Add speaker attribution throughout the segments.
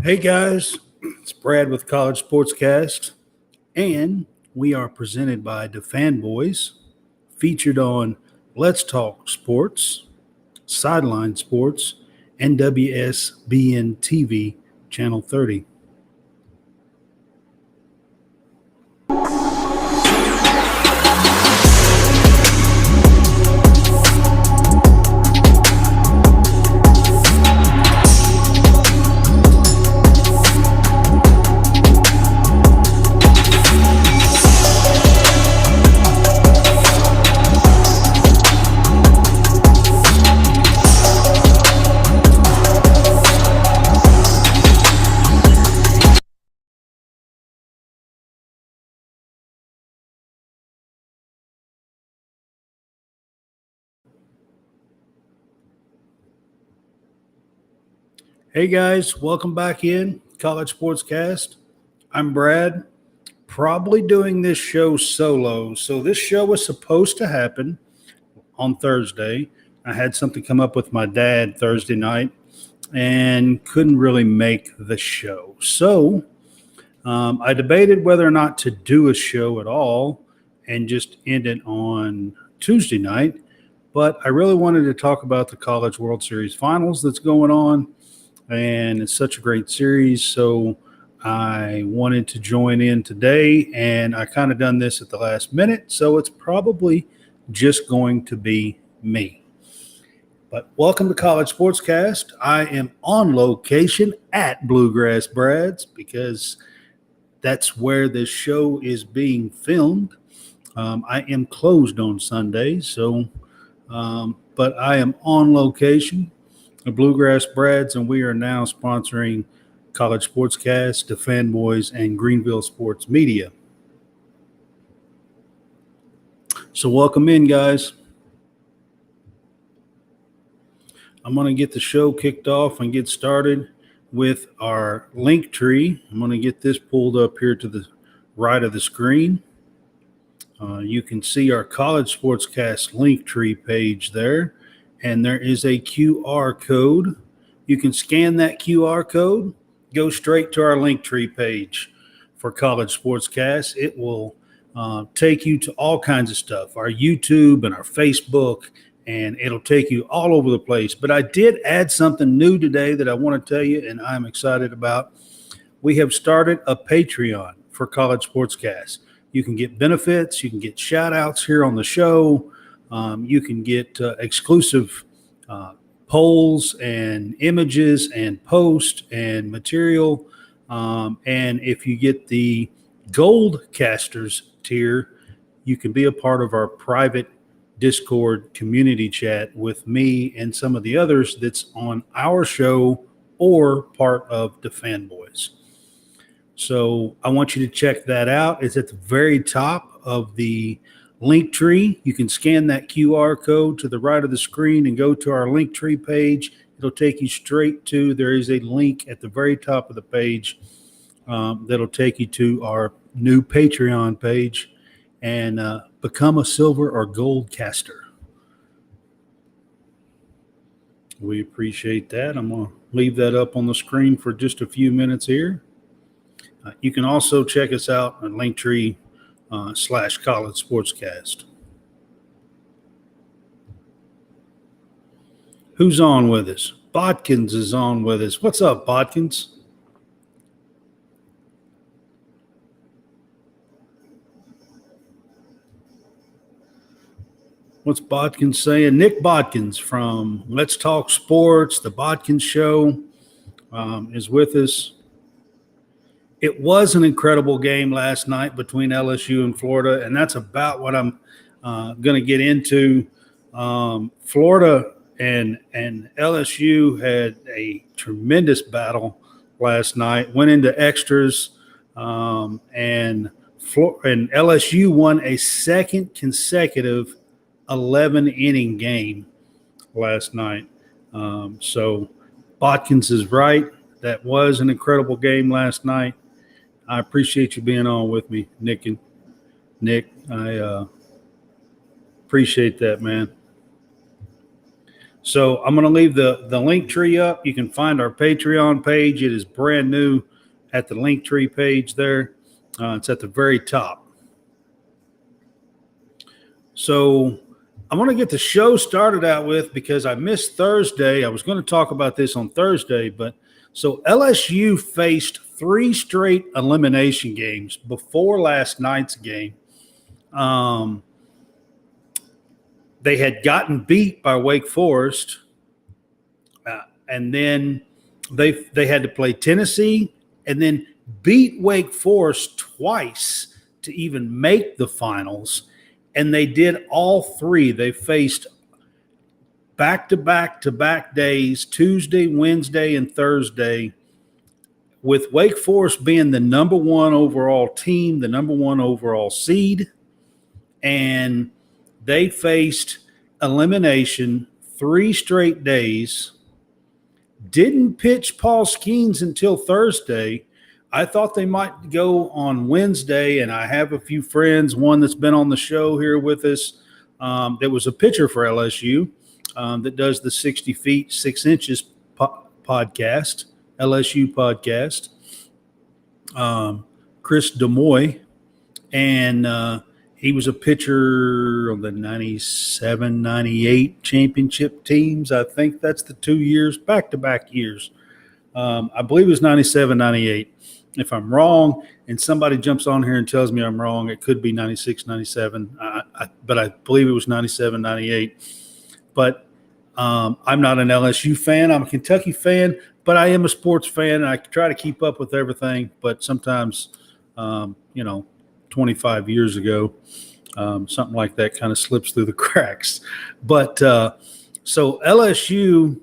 Speaker 1: Hey guys, it's Brad with College SportsCast, and we are presented by the Fanboys, featured on Let's Talk Sports, Sideline Sports, and WSBN TV Channel 30. Hey guys, welcome back in College SportsCast. I'm Brad, probably doing this show solo. So this show was supposed to happen on Thursday. I had something come up with my dad Thursday night and couldn't really make the show. So I debated whether or not to do a show at all and just end it on Tuesday night. But I really wanted to talk about the College World Series finals that's going on. And it's such a great series. So I wanted to join in today, and I kind of done this at the last minute. So it's probably just going to be me. But welcome to College SportsCast. I am on location at Bluegrass Brad's because that's where this show is being filmed. I am closed on Sundays, but I am on location at Bluegrass Brad's, and we are now sponsoring College SportsCast, the Fanboys, and Greenville Sports Media. So welcome in, guys. I'm going to get the show kicked off and get started with our link tree. I'm going to get this pulled up here to the right of the screen. You can see our College SportsCast link tree page there, and there is a QR code. You can scan that QR code, go straight to our link tree page for College SportsCast. It will take you to all kinds of stuff, our YouTube and our Facebook, and it'll take you all over the place. But I did add something new today that I want to tell you, and I'm excited about. We have started a Patreon for College SportsCast. You can get benefits. You can get shout outs here on the show. You can get exclusive polls and images and posts and material. And if you get the Gold Casters tier, you can be a part of our private Discord community chat with me and some of the others that's on our show or part of the Fanboys. So I want you to check that out. It's at the very top of the link tree. You can scan that QR code to the right of the screen and go to our link tree page. It'll take you straight to, there is a link at the very top of the page that'll take you to our new Patreon page and become a silver or gold caster. We appreciate that. I'm going to leave that up on the screen for just a few minutes here. You can also check us out on Linktree /College SportsCast. Who's on with us? Bodkins is on with us. What's up, Bodkins? What's Bodkins saying? Nick Bodkins from Let's Talk Sports, the Bodkins Show, is with us. It was an incredible game last night between LSU and Florida, and that's about what I'm going to get into. Florida and LSU had a tremendous battle last night, went into extras, and LSU won a second consecutive 11-inning game last night. So Bodkins is right. That was an incredible game last night. I appreciate you being on with me, Nick. I appreciate that, man. So I'm going to leave the link tree up. You can find our Patreon page. It is brand new at the link tree page there. It's at the very top. So I'm going to get the show started out with, because I missed Thursday. I was going to talk about this on Thursday, but so LSU faced 3 straight elimination games before last night's game. They had gotten beat by Wake Forest, and then they had to play Tennessee, and then beat Wake Forest twice to even make the finals. And they did all 3. They faced back-to-back days, Tuesday, Wednesday, and Thursday, with Wake Forest being the number 1 overall team, the number 1 overall seed. And they faced elimination 3 straight days. Didn't pitch Paul Skeens until Thursday. I thought they might go on Wednesday, and I have a few friends, one that's been on the show here with us, that was a pitcher for LSU, that does the 60 feet, 6 inches podcast, LSU podcast, Chris DeMoy, and he was a pitcher on the 97, 98 championship teams. I think that's the 2 years, back-to-back years. I believe it was 97, 98. If I'm wrong and somebody jumps on here and tells me I'm wrong, it could be 96, 97. But I believe it was 97, 98. But I'm not an LSU fan. I'm a Kentucky fan, but I am a sports fan, and I try to keep up with everything. But sometimes, 25 years ago, something like that kind of slips through the cracks. But so LSU,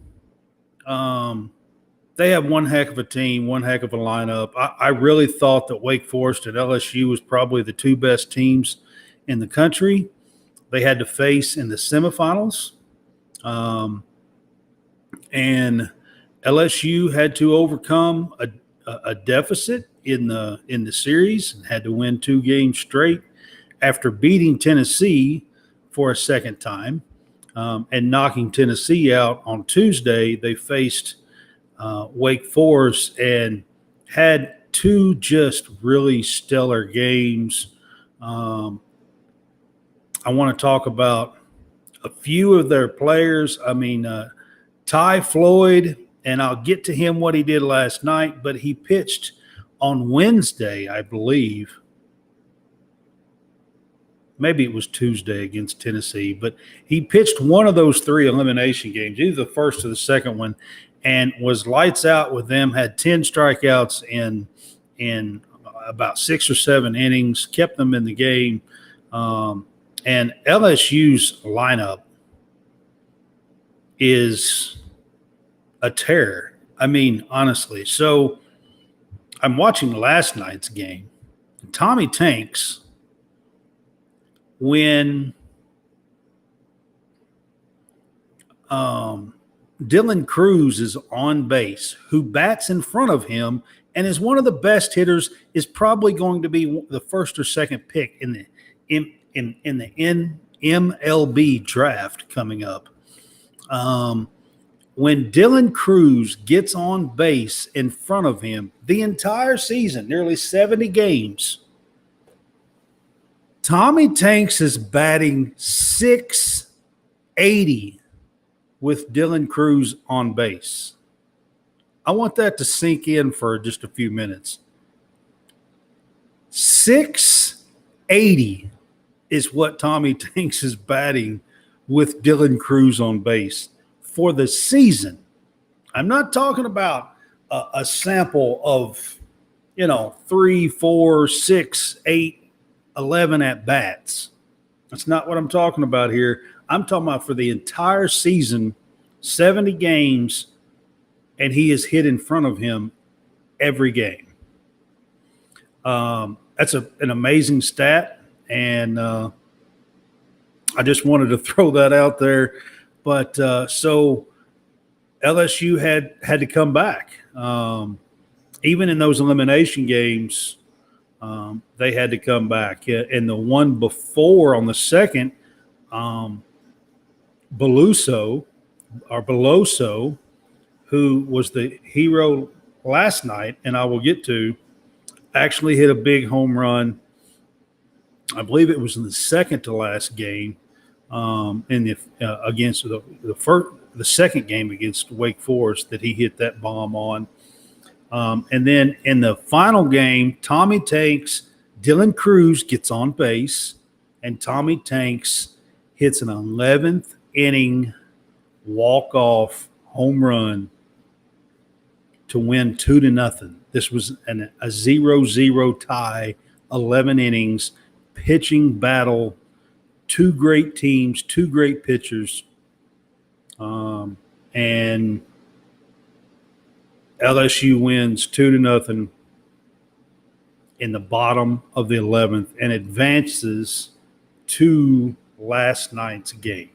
Speaker 1: they have one heck of a team, one heck of a lineup. I really thought that Wake Forest and LSU was probably the 2 best teams in the country. They had to face in the semifinals. And LSU had to overcome a deficit in the series and had to win 2 games straight after beating Tennessee for a second time, and knocking Tennessee out on Tuesday. They faced Wake Forest and had 2 just really stellar games. I want to talk about a few of their players. I mean, Ty Floyd, and I'll get to him what he did last night, but he pitched on Wednesday, I believe. Maybe it was Tuesday against Tennessee, but he pitched one of those 3 elimination games, either the first or the second one, and was lights out with them, had 10 strikeouts in about 6 or 7 innings, kept them in the game. And LSU's lineup is a terror. I mean, honestly. So I'm watching last night's game. Tommy Tanks, when Dylan Cruz is on base, who bats in front of him and is one of the best hitters, is probably going to be the first or second pick in the MLB draft coming up. When Dylan Cruz gets on base in front of him the entire season, nearly 70 games, Tommy Tanks is batting .680 with Dylan Cruz on base. I want that to sink in for just a few minutes. .680 is what Tommy Tanks is batting with Dylan Cruz on base for the season. I'm not talking about a sample of, 3, 4, 6, 8, 11 at bats. That's not what I'm talking about here. I'm talking about for the entire season, 70 games, and he is hit in front of him every game. That's an amazing stat, and I just wanted to throw that out there. But so LSU had to come back. Even in those elimination games, they had to come back. And the one before on the second, Beluso our Beloso, who was the hero last night, and I will get to, actually hit a big home run. I believe it was in the second to last game in the against the second game against Wake Forest that he hit that bomb on. And then in the final game, Tommy Tanks, Dylan Cruz gets on base, and Tommy Tanks hits an 11th inning walk-off home run to win 2-0. This was a 0-0 tie, 11 innings, pitching battle, two great teams, two great pitchers. And LSU wins 2-0 in the bottom of the 11th and advances to last night's game.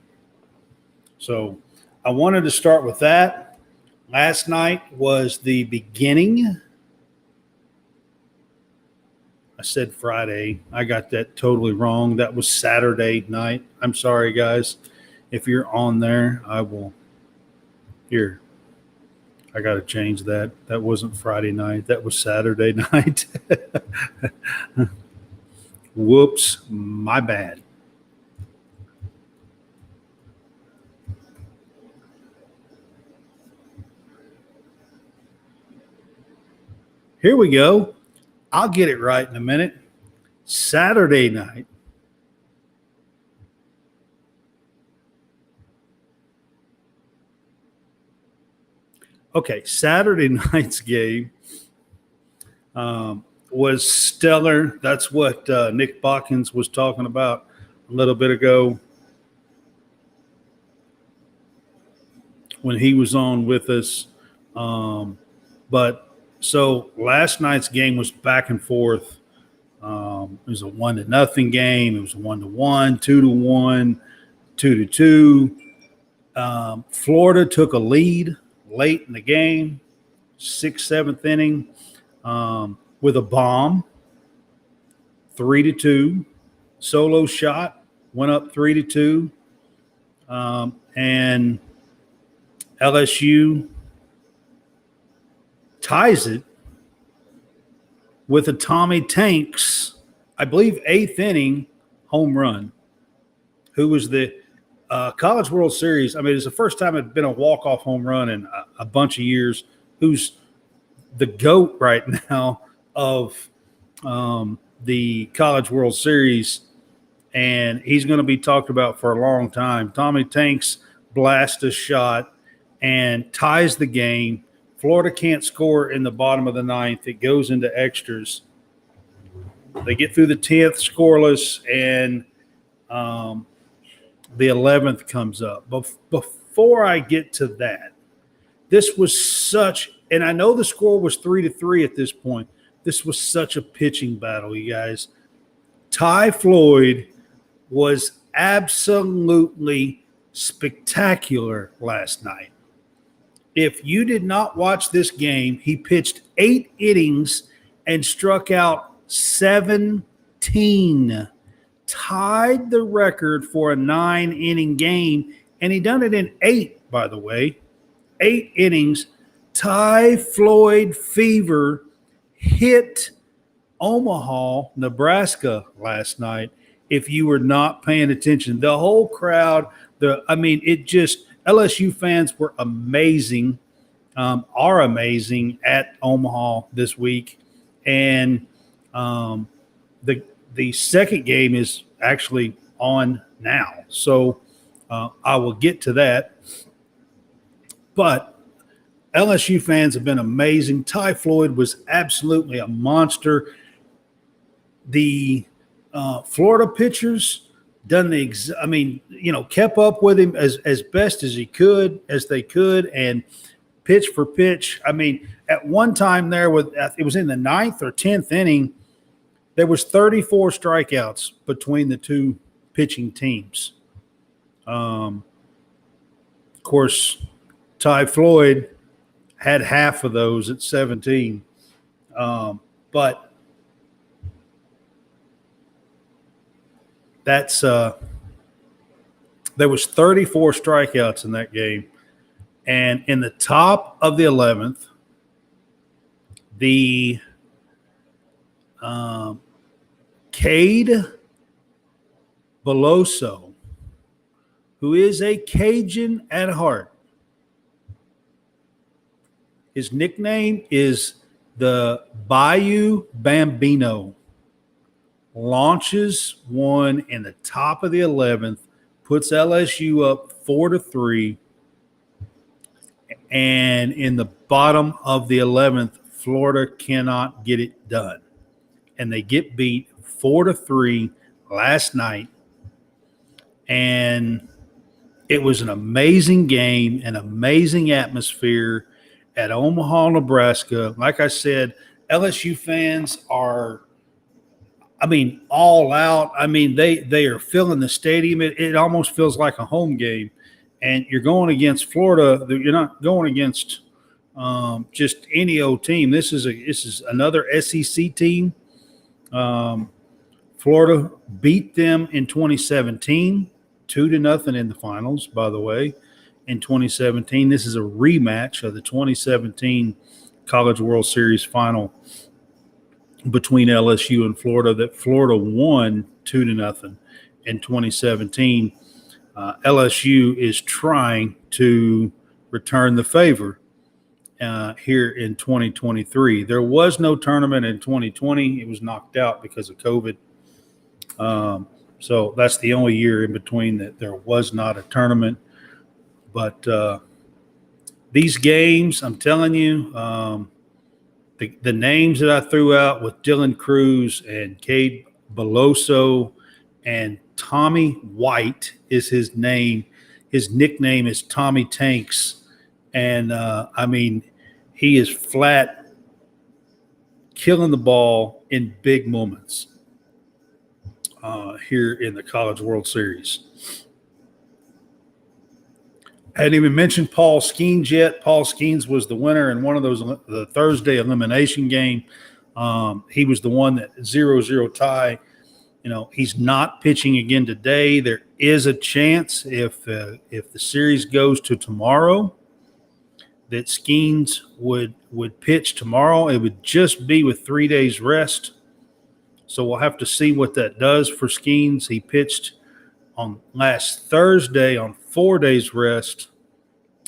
Speaker 1: So I wanted to start with that. Last night was the beginning. I said Friday. I got that totally wrong. That was Saturday night. I'm sorry, guys. If you're on there, I will. Here. I got to change that. That wasn't Friday night. That was Saturday night. Whoops. My bad. Here we go. I'll get it right in a minute. Saturday night. Okay, Saturday night's game was stellar. That's what Nick Botkins was talking about a little bit ago when he was on with us. But so last night's game was back and forth. It was a 1-0 game. It was a 1-1, 2-1, 2-2. Florida took a lead late in the game, 6th, 7th inning, with a bomb, 3-2. Solo shot, went up 3-2. And LSU ties it with a Tommy Tanks, I believe, 8th inning home run, who was the College World Series. I mean, it's the first time it had been a walk-off home run in a bunch of years, who's the GOAT right now of the College World Series, and he's going to be talked about for a long time. Tommy Tanks blasts a shot and ties the game. Florida can't score in the bottom of the 9th. It goes into extras. They get through the 10th scoreless, and the 11th comes up. But before I get to that, this was such – and I know the score was 3-3 at this point. This was such a pitching battle, you guys. Ty Floyd was absolutely spectacular last night. If you did not watch this game, he pitched 8 innings and struck out 17. Tied the record for a 9-inning game, and he done it in 8, by the way. 8 innings. Ty Floyd fever hit Omaha, Nebraska last night. If you were not paying attention, the whole crowd, LSU fans were amazing, are amazing at Omaha this week. And the second game is actually on now. So I will get to that. But LSU fans have been amazing. Ty Floyd was absolutely a monster. The Florida pitchers kept up with him as best as they could, and pitch for pitch. I mean, at one time there, it was in the 9th or 10th inning, there was 34 strikeouts between the two pitching teams. Of course, Ty Floyd had half of those at 17. But that's there was 34 strikeouts in that game. And in the top of the 11th, the Cade Beloso, who is a Cajun at heart. His nickname is the Bayou Bambino. Launches one in the top of the 11th, puts LSU up 4-3. And in the bottom of the 11th, Florida cannot get it done. And they get beat 4-3 last night. And it was an amazing game, an amazing atmosphere at Omaha, Nebraska. Like I said, LSU fans are, all out. They are filling the stadium. It almost feels like a home game. And you're going against Florida. You're not going against just any old team. This is another SEC team. Florida beat them in 2017, 2-0 in the finals, by the way, in 2017. This is a rematch of the 2017 College World Series final between LSU and Florida that Florida won 2-0 in 2017. LSU is trying to return the favor here in 2023. There was no tournament in 2020. It was knocked out because of COVID. So that's the only year in between that there was not a tournament. But these games, I'm telling you, the names that I threw out with Dylan Cruz and Cade Beloso and Tommy White is his name. His nickname is Tommy Tanks. And, he is flat killing the ball in big moments here in the College World Series. I hadn't even mentioned Paul Skeens yet. Paul Skeens was the winner in one of those, the Thursday elimination game. He was the one that 0-0 tie. He's not pitching again today. There is a chance if the series goes to tomorrow that Skeens would pitch tomorrow. It would just be with 3 days rest. So we'll have to see what that does for Skeens. He pitched on last Thursday on 4 days rest.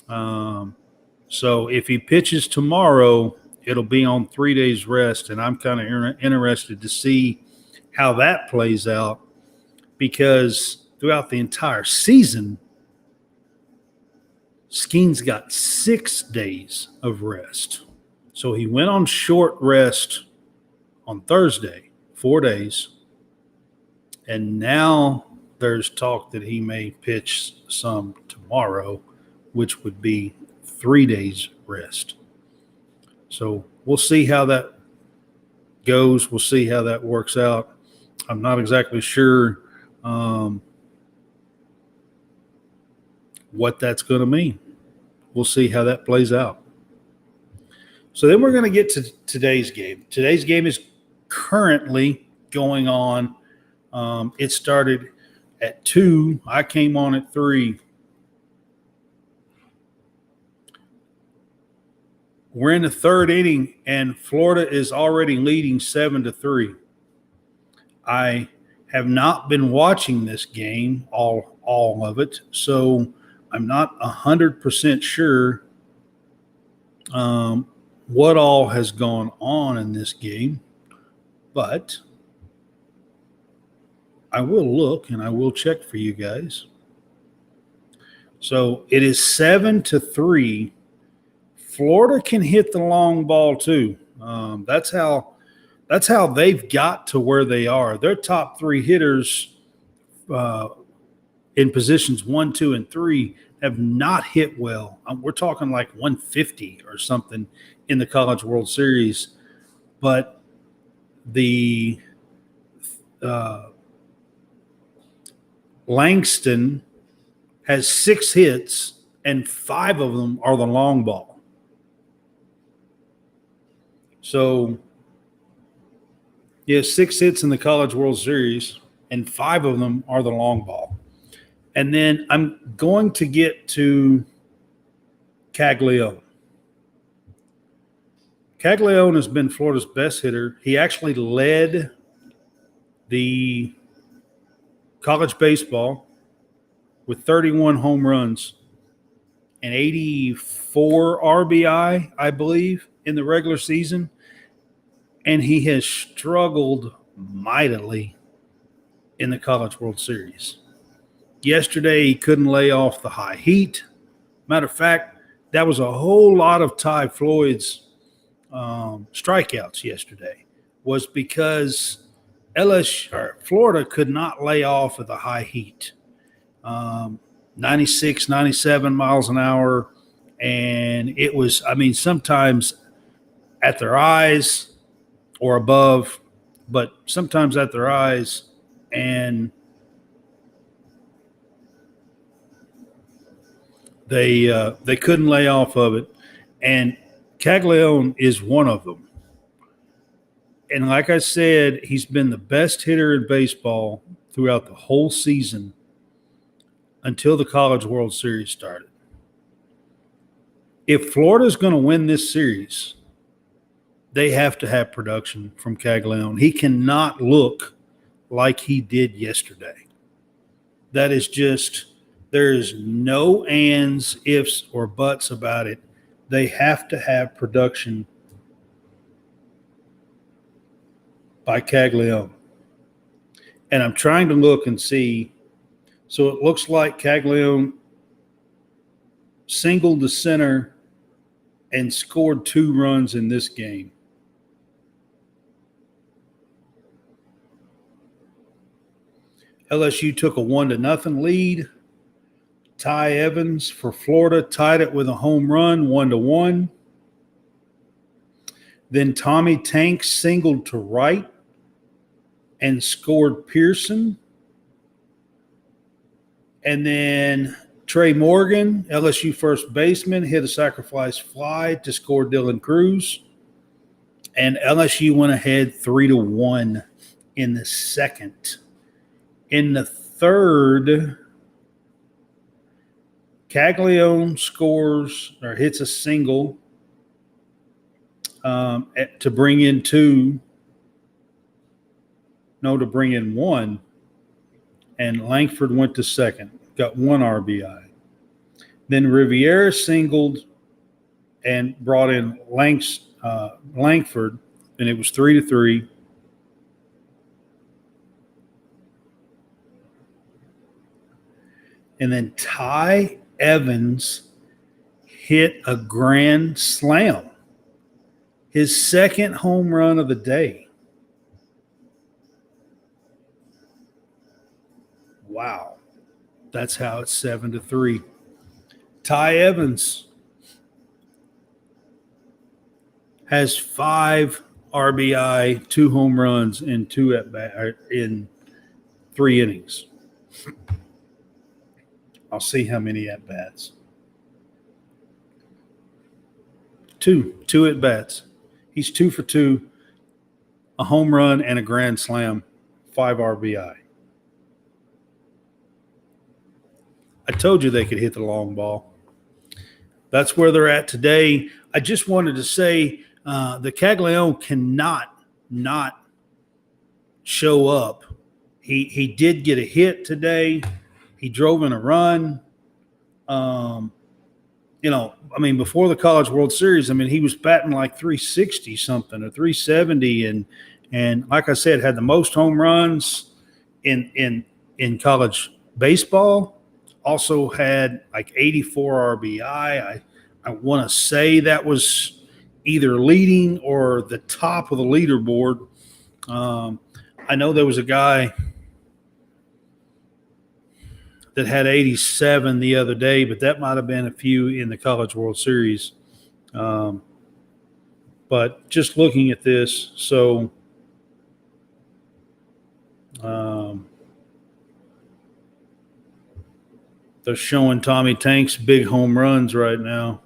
Speaker 1: So if he pitches tomorrow, it'll be on 3 days rest. And I'm kind of interested to see how that plays out, because throughout the entire season, Skeens got 6 days of rest. So he went on short rest on Thursday, 4 days. And now there's talk that he may pitch some tomorrow, which would be 3 days rest. So we'll see how that goes. We'll see how that works out. I'm not exactly sure what that's going to mean. We'll see how that plays out. So then we're going to get to today's game. Today's game is currently going on. It started at 2. I came on at 3. We're in the third inning, and Florida is already leading 7-3. I have not been watching this game, all of it, so I'm not 100% sure what all has gone on in this game, but I will look and I will check for you guys. So it is 7-3. Florida can hit the long ball too. That's how they've got to where they are. Their top 3 hitters in positions 1, 2, and 3 have not hit well. We're talking like 150 or something in the College World Series. But the Langston has 6 hits, and 5 of them are the long ball. So he has 6 hits in the College World Series, and 5 of them are the long ball. And then I'm going to get to Caglione. Caglione has been Florida's best hitter. He actually led the college baseball with 31 home runs and 84 RBI, I believe, in the regular season. And he has struggled mightily in the College World Series. Yesterday, he couldn't lay off the high heat. Matter of fact, that was a whole lot of Ty Floyd's strikeouts yesterday, was because Florida could not lay off of the high heat. 96, 97 miles an hour. And it was, sometimes at their eyes or above, but sometimes at their eyes, and they couldn't lay off of it. And Caglione is one of them. And like I said, he's been the best hitter in baseball throughout the whole season until the College World Series started. If Florida's going to win this series, they have to have production from Caglione. He cannot look like he did yesterday. That is just, there is no ands, ifs, or buts about it. They have to have production by Caglione. And I'm trying to look and see. So it looks like Caglione singled to center and scored 2 runs in this game. LSU took a 1-0 lead. Ty Evans for Florida tied it with a home run, 1-1. Then Tommy Tanks singled to right and scored Pearson. And then Trey Morgan, LSU first baseman, hit a sacrifice fly to score Dylan Cruz. And LSU went ahead 3-1 in the second. In the third, Caglione scores or hits a single to bring in 1. And Langford went to second, got 1 RBI. Then Riviera singled and brought in Langford, and it was 3-3. And then Ty Evans hit a grand slam, his second home run of the day. Wow. That's how it's 7-3. Ty Evans has 5 RBI, 2 home runs, and 2 in 3 innings. I'll see how many at-bats. 2 at-bats. He's 2 for 2, a home run and a grand slam, 5 RBI. I told you they could hit the long ball. That's where they're at today. I just wanted to say the Caglione cannot not show up. He did get a hit today. He drove in a run. Before the College World Series, he was batting like 360 something or 370, and like I said, had the most home runs in college baseball. Also had like 84 RBI. I want to say that was either leading or the top of the leaderboard. I know there was a guy that had 87 the other day, but that might have been a few in the College World Series. But just looking at this, so they're showing Tommy Tanks big home runs right now.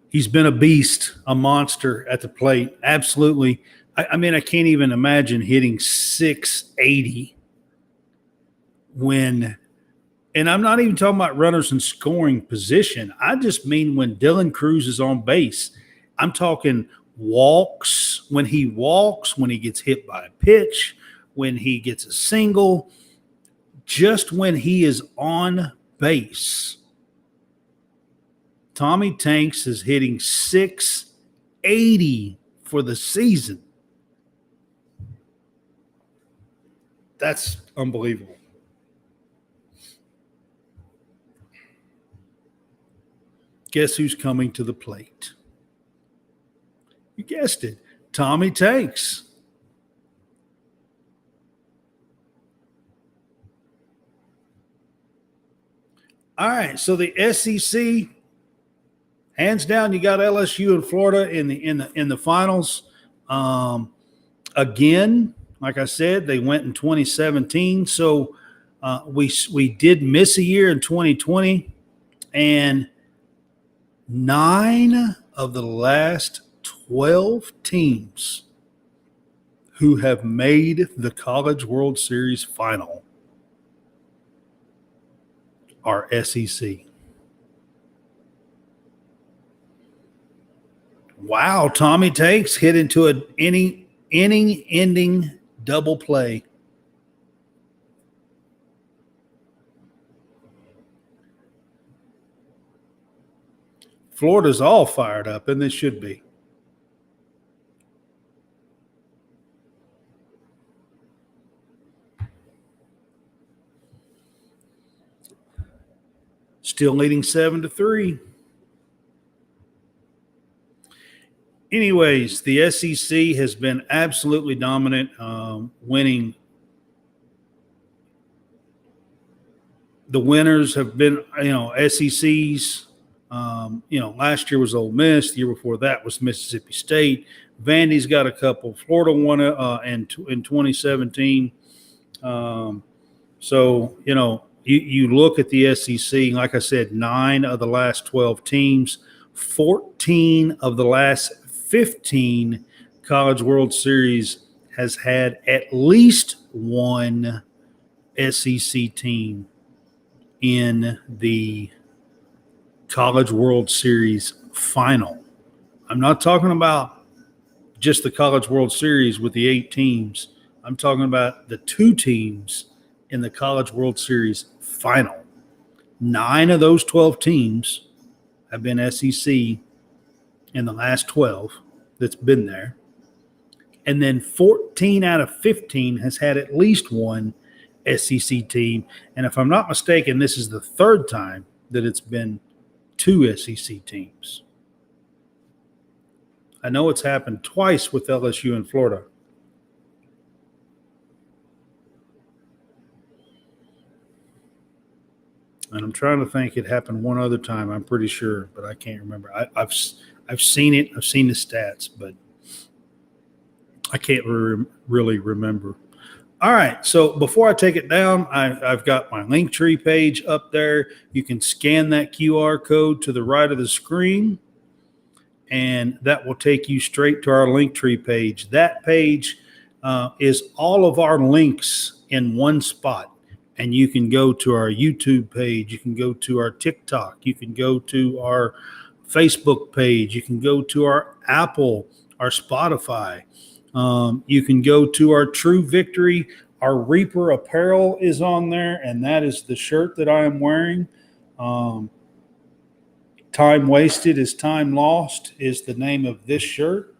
Speaker 1: He's been a beast, a monster at the plate. Absolutely. I mean, I can't even imagine hitting 680 when, and I'm not even talking about runners in scoring position. I just mean when Dylan Cruz is on base. I'm talking walks, when he walks, when he gets hit by a pitch, when he gets a single, just when he is on base. Tommy Tanks is hitting 680 for the season. That's unbelievable. Guess who's coming to the plate? You guessed it, Tommy Tanks. All right, so the SEC, hands down, you got LSU and Florida in the finals. Again, like I said, they went in 2017, so we did miss a year in 2020, and 9 of the last 12 teams who have made the College World Series final are SEC. Wow, Tommy Tanks hit into an inning-ending double play. Florida's all fired up, and they should be. Still leading 7-3. Anyways, the SEC has been absolutely dominant, winning. The winners have been, SECs. Last year was Ole Miss. The year before that was Mississippi State. Vandy's got a couple. Florida won in 2017. You look at the SEC, like I said, 9 of the last 12 teams, 14 of the last 15 College World Series has had at least one SEC team in the College World Series final. I'm not talking about just the College World Series with the 8 teams. I'm talking about the 2 teams in the College World Series final. 9 of those 12 teams have been SEC in the last 12 that's been there. And then 14 out of 15 has had at least one SEC team. And if I'm not mistaken, this is the 3rd time that it's been 2 SEC teams. I know it's happened twice with LSU and Florida. And I'm trying to think, it happened one other time, I'm pretty sure, but I can't remember. I've seen it. I've seen the stats, but I can't really remember. All right, so before I take it down, I've got my Linktree page up there. You can scan that QR code to the right of the screen, and that will take you straight to our Linktree page. That page is all of our links in one spot. And you can go to our YouTube page. You can go to our TikTok. You can go to our Facebook page. You can go to our Apple, our Spotify. You can go to our True Victory. Our Reaper apparel is on there, and that is the shirt that I am wearing. Time Wasted is Time Lost is the name of this shirt.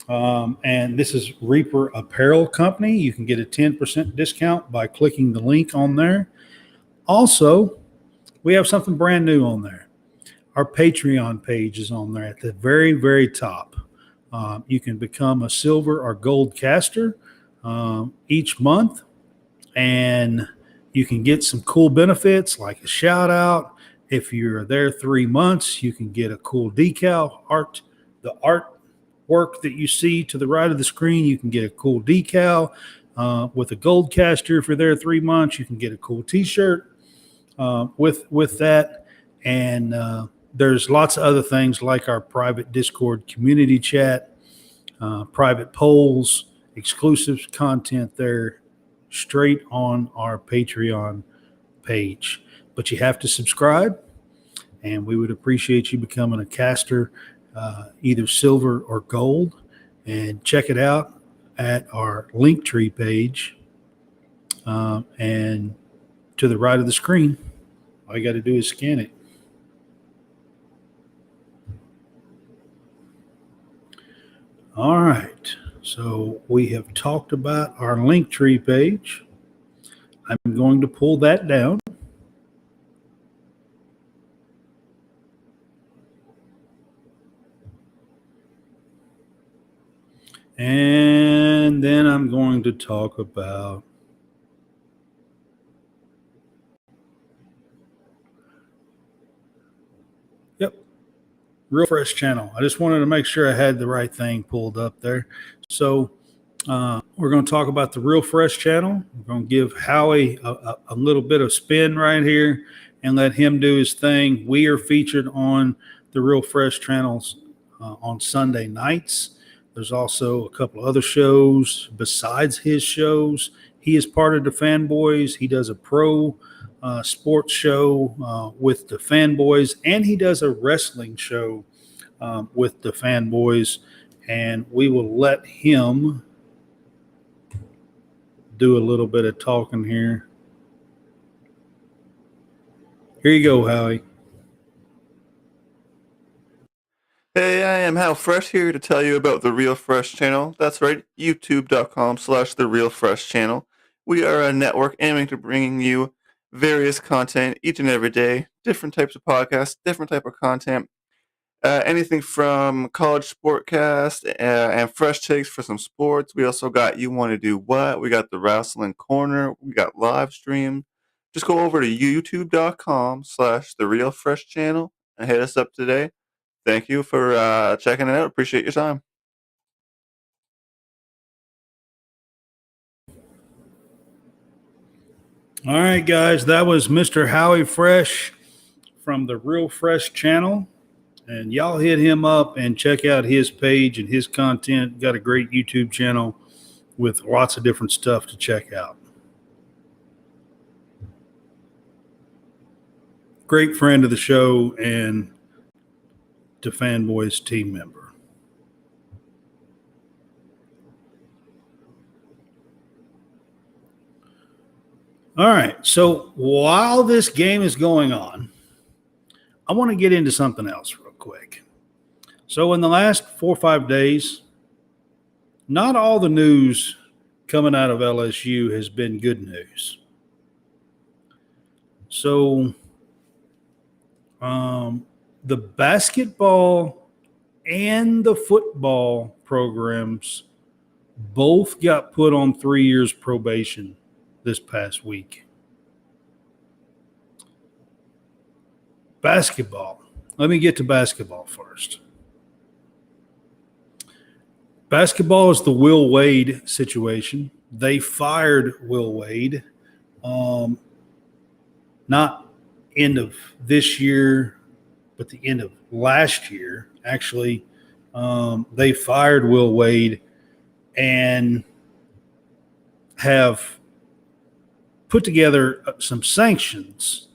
Speaker 1: And this is Reaper Apparel Company. You can get a 10% discount by clicking the link on there. Also, we have something brand new on there. Our Patreon page is on there at the very, very top. You can become a silver or gold caster each month, and you can get some cool benefits like a shout out. If you're there 3 months, you can get a cool decal art. The artwork that you see to the right of the screen, you can get a cool decal. With a gold caster, if you're there 3 months, you can get a cool t-shirt with that. And there's lots of other things like our private Discord community chat. private polls, exclusive content there straight on our Patreon page. But you have to subscribe, and we would appreciate you becoming a caster, either silver or gold. And check it out at our Linktree page, and to the right of the screen. All you got to do is scan it. All right. So we have talked about our Linktree page. I'm going to pull that down. And then I'm going to talk about Real Fresh channel. I just wanted to make sure I had the right thing pulled up there. So we're going to talk about the Real Fresh channel. We're going to give Howie a little bit of spin right here and let him do his thing. We are featured on the Real Fresh channels on Sunday nights. There's also a couple of other shows besides his shows. He is part of the Fanboys. He does a pro sports show with the Fanboys, and he does a wrestling show with the Fanboys. And we will let him do a little bit of talking here. Here you go, Howie.
Speaker 2: Hey, I am Hal Fresh here to tell you about the Real Fresh channel. That's right, youtube.com/the Real Fresh channel. We are a network aiming to bringing you various content each and every day, different types of podcasts, different type of content, anything from college sportcast and fresh takes for some sports. We also got You Want to Do What? We got the Wrestling Corner. We got live stream. Just go over to youtube.com/the Real Fresh channel and hit us up today. Thank you for checking it out. Appreciate your time.
Speaker 1: All right, guys, that was Mr. Howie Fresh from the Real Fresh channel. And y'all hit him up and check out his page and his content. Got a great YouTube channel with lots of different stuff to check out. Great friend of the show and to Fanboys team member. All right, so while this game is going on, I want to get into something else real quick. So in the last 4 or 5 days, not all the news coming out of LSU has been good news. So the basketball and the football programs both got put on 3 years probation this past week. Basketball. Let me get to basketball first. Basketball is the Will Wade situation. They fired Will Wade. Not end of this year, but the end of last year. Actually, they fired Will Wade and have put together some sanctions,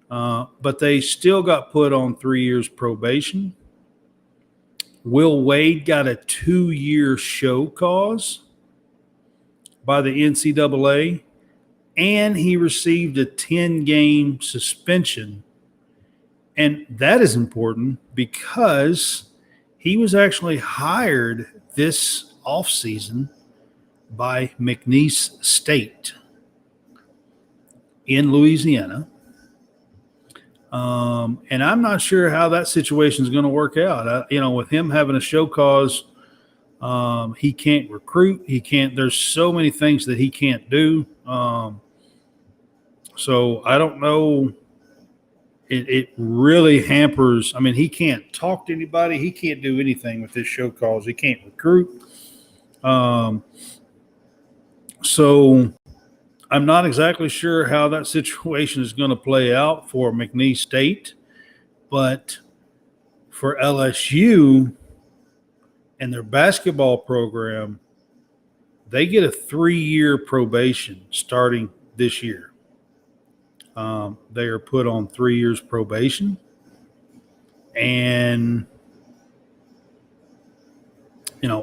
Speaker 1: but they still got put on 3 years probation. Will Wade got a 2-year show cause by the NCAA, and he received a 10-game suspension. And that is important because he was actually hired this offseason by McNeese State in Louisiana. And I'm not sure how that situation is going to work out. With him having a show cause, he can't recruit. There's so many things that he can't do. So I don't know. It really hampers. I mean, he can't talk to anybody. He can't do anything with this show cause. He can't recruit. So I'm not exactly sure how that situation is going to play out for McNeese State, but for LSU, And their basketball program, they get a 3-year probation starting this year. They are put on 3 years probation. And,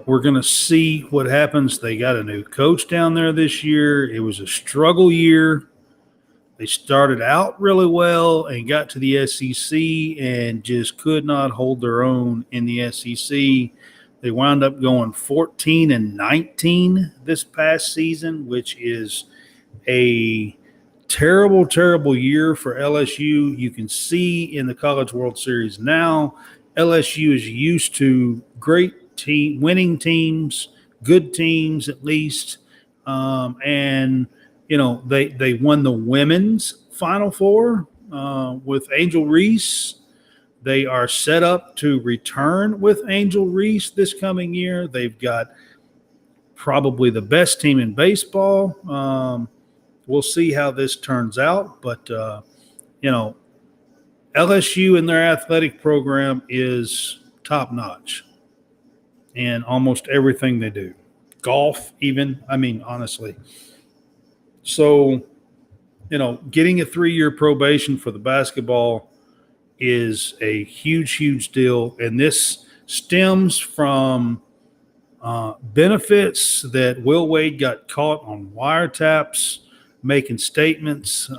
Speaker 1: we're going to see what happens. They got a new coach down there this year. It was a struggle year. They started out really well and got to the SEC and just could not hold their own in the SEC. They wound up going 14-19 this past season, which is a terrible, terrible year for LSU. You can see in the College World Series now, LSU is used to great winning teams, good teams at least, and they won the women's Final Four with Angel Reese. They are set up to return with Angel Reese this coming year. They've got probably the best team in baseball. We'll see how this turns out, but LSU and their athletic program is top notch in almost everything they do. Golf, even. I mean, honestly. So, getting a 3-year probation for the basketball is a huge, huge deal. And this stems from benefits that Will Wade got caught on wiretaps, making statements,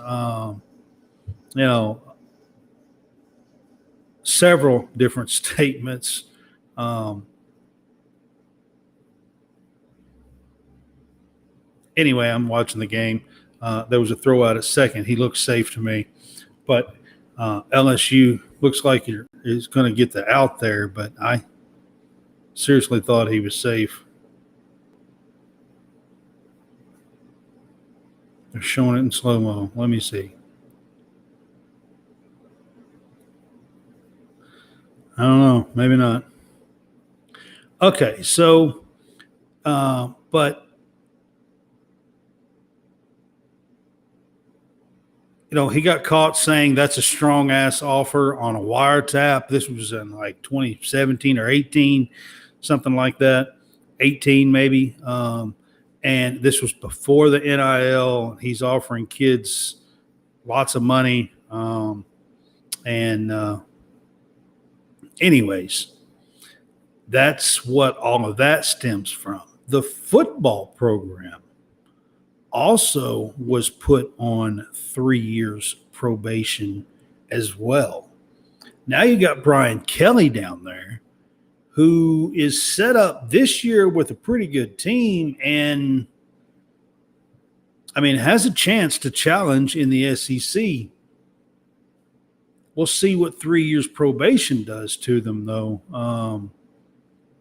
Speaker 1: several different statements. Anyway, I'm watching the game. There was a throw out at second. He looks safe to me. But LSU looks like is going to get the out there, but I seriously thought he was safe. They're showing it in slow-mo. Let me see. I don't know. Maybe not. Okay, so, but, he got caught saying that's a strong-ass offer on a wiretap. This was in like 2017 or 18, something like that. 18 maybe. And this was before the NIL. He's offering kids lots of money. Anyways, that's what all of that stems from. The football program also was put on 3 years probation as well. Now you got Brian Kelly down there, who is set up this year with a pretty good team and, has a chance to challenge in the SEC. We'll see what 3 years probation does to them, though.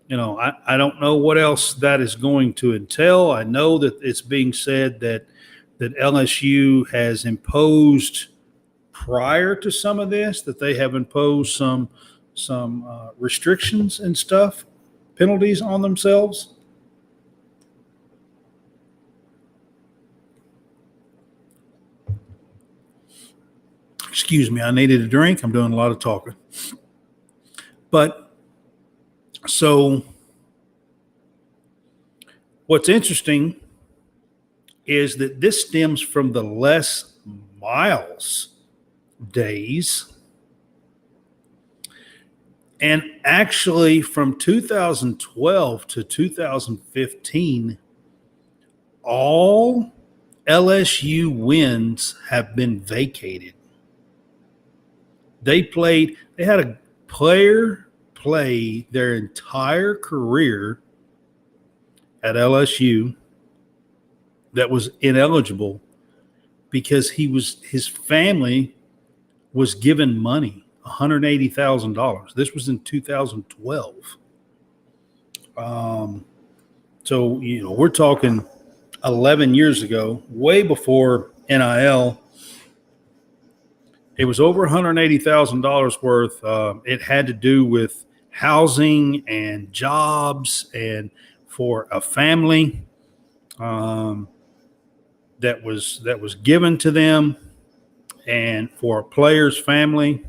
Speaker 1: I don't know what else that is going to entail. I know that it's being said that LSU has imposed prior to some of this, that they have imposed some restrictions and stuff, penalties on themselves. Excuse me, I needed a drink. I'm doing a lot of talking. But so what's interesting is that this stems from the Les Miles days. And actually from 2012 to 2015, all LSU wins have been vacated. They had a player play their entire career at LSU that was ineligible because his family was given money, $180,000. This was in 2012. So, we're talking 11 years ago, way before NIL. It was over $180,000 worth. It had to do with housing and jobs and for a family that was given to them, and for a player's family.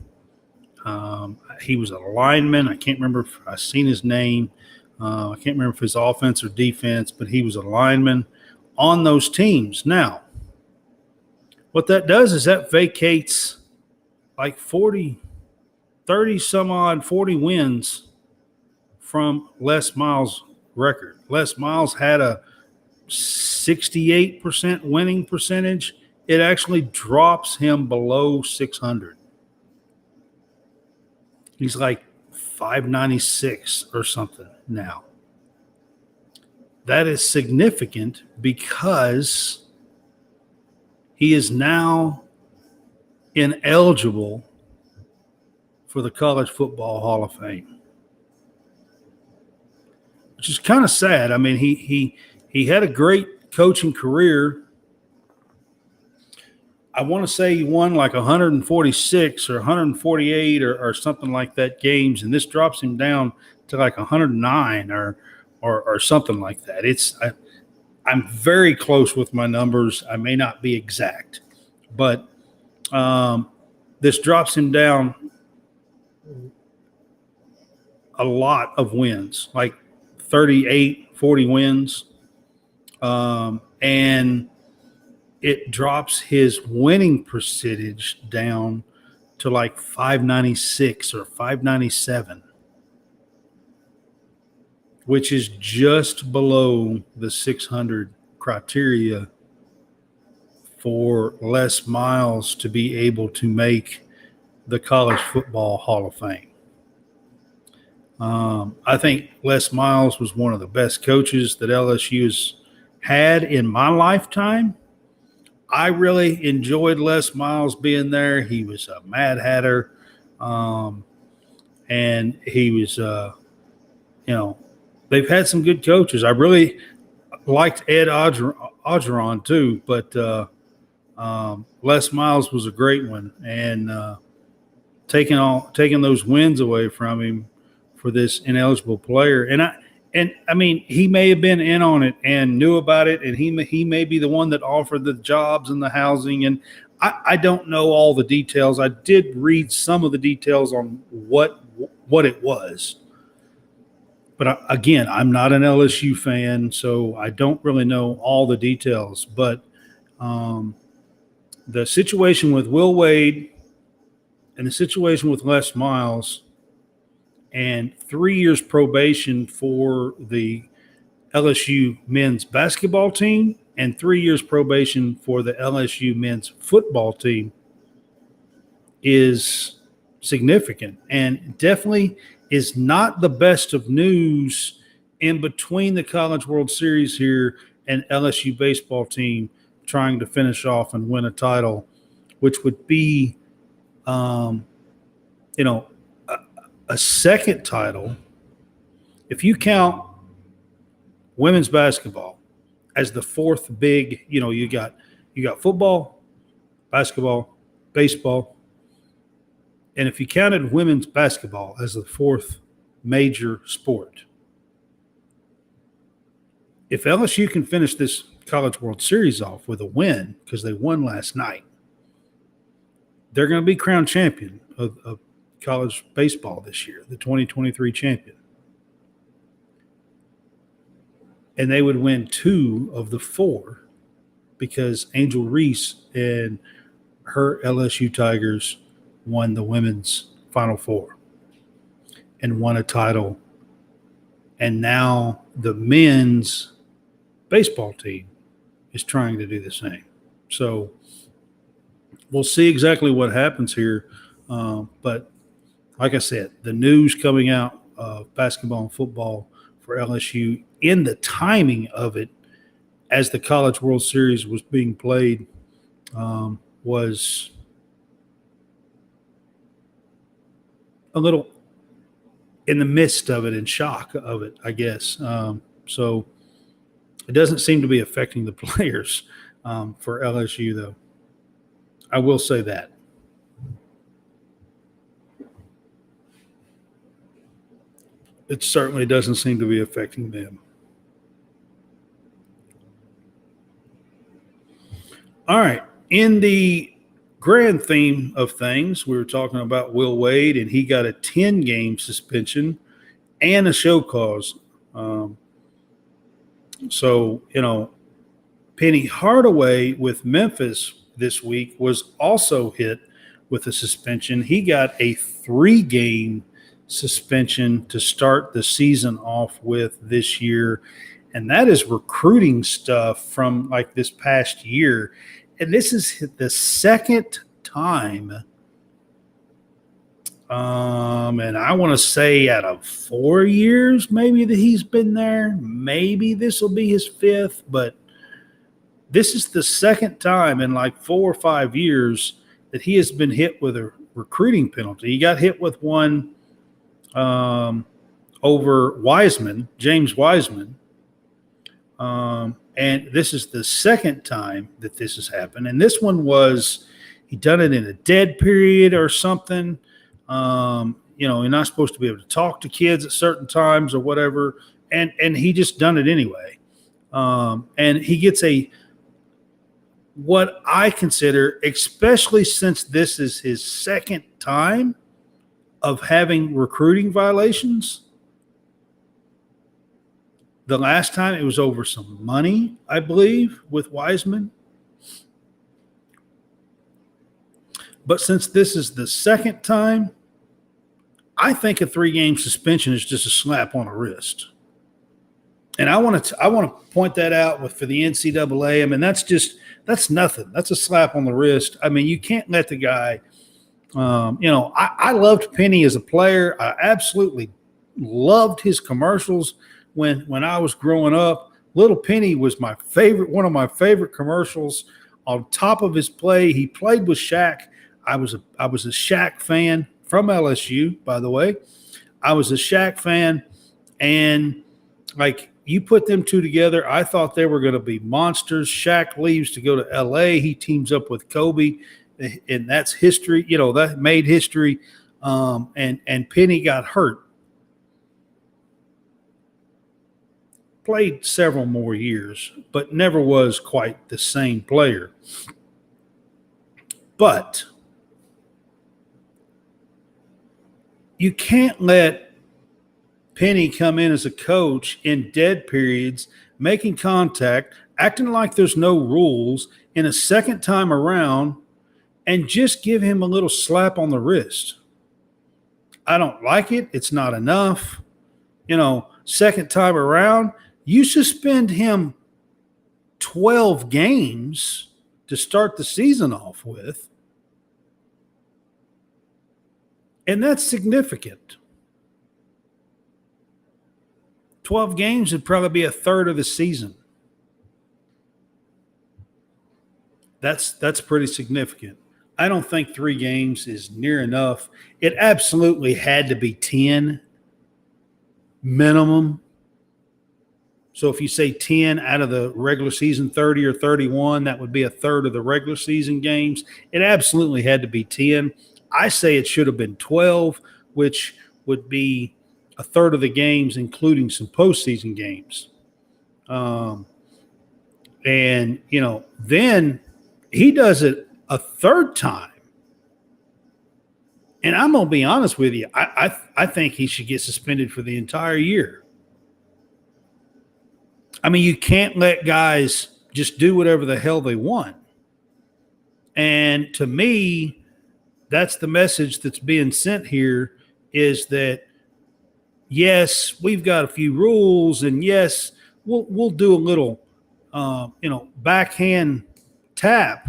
Speaker 1: He was a lineman. I can't remember if I seen his name. I can't remember if it's offense or defense, but he was a lineman on those teams. Now, what that does is that vacates like 40, 30 some odd, 40 wins from Les Miles' record. Les Miles had a 68% winning percentage. It actually drops him below 600. He's like 596 or something now. That is significant because he is now ineligible for the College Football Hall of Fame, which is kind of sad. I mean, he had a great coaching career. I want to say he won like 146 or 148 or something like that games, and this drops him down to like 109 or something like that. I'm very close with my numbers. I may not be exact, but this drops him down a lot of wins, like 38, 40 wins. And it drops his winning percentage down to like 596 or 597, which is just below the 600 criteria for Les Miles to be able to make the College Football Hall of Fame. I think Les Miles was one of the best coaches that LSU's had in my lifetime. I really enjoyed Les Miles being there. He was a Mad Hatter, and he was, they've had some good coaches. I really liked Ed Orgeron too, but Les Miles was a great one, and taking those wins away from him for this ineligible player. And I mean, he may have been in on it and knew about it, and he may be the one that offered the jobs and the housing. And I don't know all the details. I did read some of the details on what it was. But again, I'm not an LSU fan, so I don't really know all the details. But the situation with Will Wade and the situation with Les Miles and 3 years probation for the LSU men's basketball team and 3 years probation for the LSU men's football team is significant and definitely is not the best of news in between the College World Series here and LSU baseball team trying to finish off and win a title, which would be, a second title. If you count women's basketball as the fourth big, you got football, basketball, baseball. And if you counted women's basketball as the fourth major sport, if LSU can finish this College World Series off with a win, because they won last night, they're going to be crowned champion of college baseball this year, the 2023 champion. And they would win 2 of the 4 because Angel Reese and her LSU Tigers won the women's Final Four and won a title. And now the men's baseball team is trying to do the same. So we'll see exactly what happens here. But like I said, the news coming out of basketball and football for LSU in the timing of it as the College World Series was being played was a little in the midst of it, in shock of it, I guess. So it doesn't seem to be affecting the players for LSU, though. I will say that. It certainly doesn't seem to be affecting them. All right. In the grand theme of things, we were talking about Will Wade, and he got a 10-game suspension and a show cause So, Penny Hardaway with Memphis this week was also hit with a suspension. He got a 3-game suspension to start the season off with this year. And that is recruiting stuff from like this past year. And this is the second time, and I want to say out of 4 years, maybe that he's been there. Maybe this will be his 5th, but this is the second time in like 4 or 5 years that he has been hit with a recruiting penalty. He got hit with one over Wiseman, James Wiseman. And this is the second time that this has happened. And this one was, he done it in a dead period or something. You're not supposed to be able to talk to kids at certain times or whatever. And he just done it anyway. And he gets what I consider, especially since this is his second time of having recruiting violations. The last time it was over some money, I believe, with Wiseman. But since this is the second time, I think a 3-game suspension is just a slap on the wrist. And I want to point that out for the NCAA. I mean, that's nothing. That's a slap on the wrist. I mean, you can't let the guy. I loved Penny as a player. I absolutely loved his commercials when I was growing up. Little Penny was one of my favorite commercials. On top of his play, he played with Shaq. I was a Shaq fan from LSU, by the way. I was a Shaq fan, and like, you put them two together, I thought they were going to be monsters. Shaq leaves to go to L.A. He teams up with Kobe, and that's history. That made history. And Penny got hurt. Played several more years, but never was quite the same player. But you can't let Penny come in as a coach in dead periods, making contact, acting like there's no rules in a second time around, and just give him a little slap on the wrist. I don't like it. It's not enough. Second time around, you suspend him 12 games to start the season off with. And that's significant. 12 games would probably be a third of the season. That's pretty significant. I don't think 3 games is near enough. It absolutely had to be 10 minimum. So if you say 10 out of the regular season, 30 or 31, that would be a third of the regular season games. It absolutely had to be 10. I say it should have been 12, which would be a third of the games, including some postseason games. Then he does it a third time. And I'm going to be honest with you. I think he should get suspended for the entire year. I mean, you can't let guys just do whatever the hell they want. And to me, that's the message that's being sent here, is that, yes, we've got a few rules, and yes, we'll do a little, backhand tap,